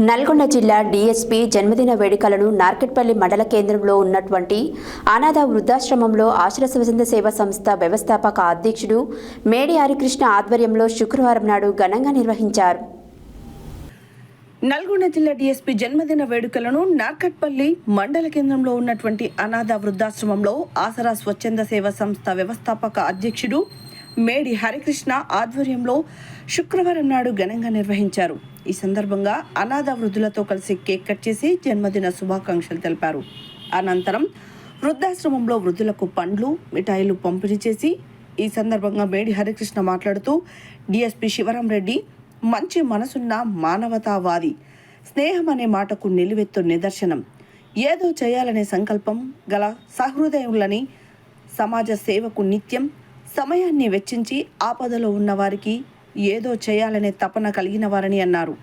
నల్గొండ జిల్లా డీఎస్పీ జన్మదిన వేడుకలను నార్కెట్పల్లి మండల కేంద్రంలో ఉన్నటువంటి అనాథ వృద్ధాశ్రమంలో ఆశ్రయ స్వచ్ఛంద సేవా సంస్థ వ్యవస్థాపక అధ్యక్షుడు మేడి హరికృష్ణ ఆధ్వర్యంలో శుక్రవారం నాడు ఘనంగా నిర్వహించారు. నల్గొండ జిల్లా డీఎస్పీ జన్మదిన వేడుకలను నార్కెట్పల్లి మండల కేంద్రంలో ఉన్నటువంటి అనాథ వృద్ధాశ్రమంలో ఆసరా స్వచ్ఛంద సేవా సంస్థ వ్యవస్థాపక అధ్యక్షుడు మేడి హరికృష్ణ ఆధ్వర్యంలో శుక్రవారం నాడు ఘనంగా నిర్వహించారు. ఈ సందర్భంగా అనాథ వృద్ధులతో కలిసి కేక్ కట్ చేసి జన్మదిన శుభాకాంక్షలు తెలిపారు. అనంతరం వృద్ధాశ్రమంలో వృద్ధులకు పండ్లు, మిఠాయిలు పంపిణీ చేసి ఈ సందర్భంగా మేడి హరికృష్ణ మాట్లాడుతూ డీఎస్పీ శివరాం రెడ్డి మంచి మనసున్న మానవతావాది, స్నేహం అనే మాటకు నిలువెత్తు నిదర్శనం, ఏదో చేయాలనే సంకల్పం గల సహృదయులని, సమాజ సేవకు నిత్యం సమయాన్ని వెచ్చించి ఆపదలో ఉన్నవారికి ఏదో చేయాలనే తపన కలిగిన వారని అన్నారు.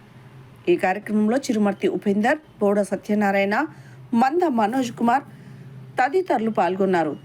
ఈ కార్యక్రమంలో చిరుమర్తి ఉపేందర్, బోడ సత్యనారాయణ, మంద మనోజ్ కుమార్ తదితరులు పాల్గొన్నారు.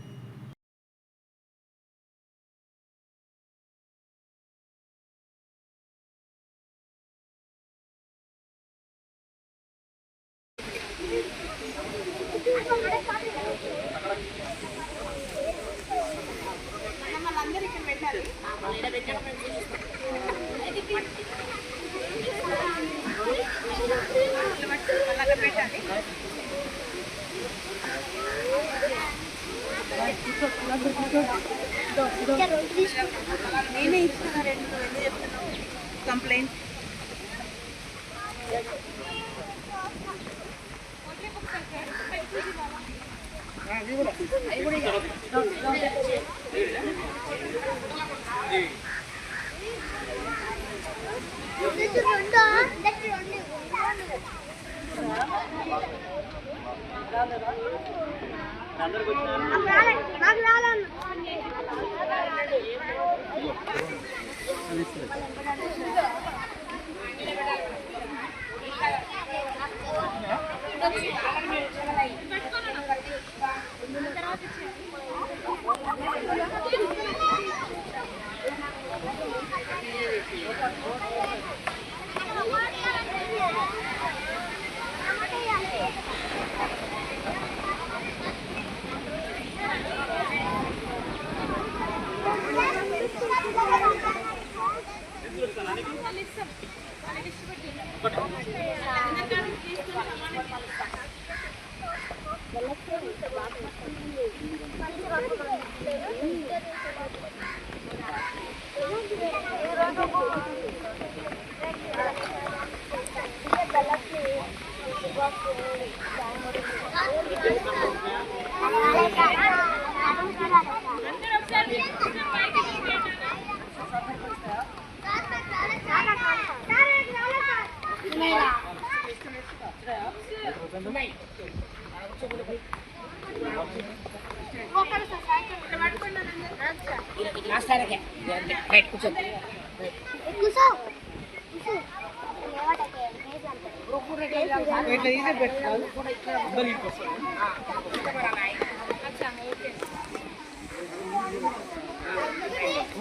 నేనే ఇస్తున్నా రెండు ఎందుకు చెప్తున్నావు కంప్లైంట్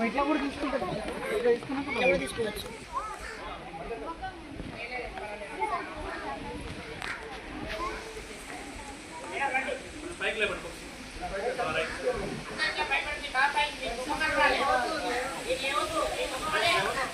ఎట్లా కూడా తీసుకుంటారు.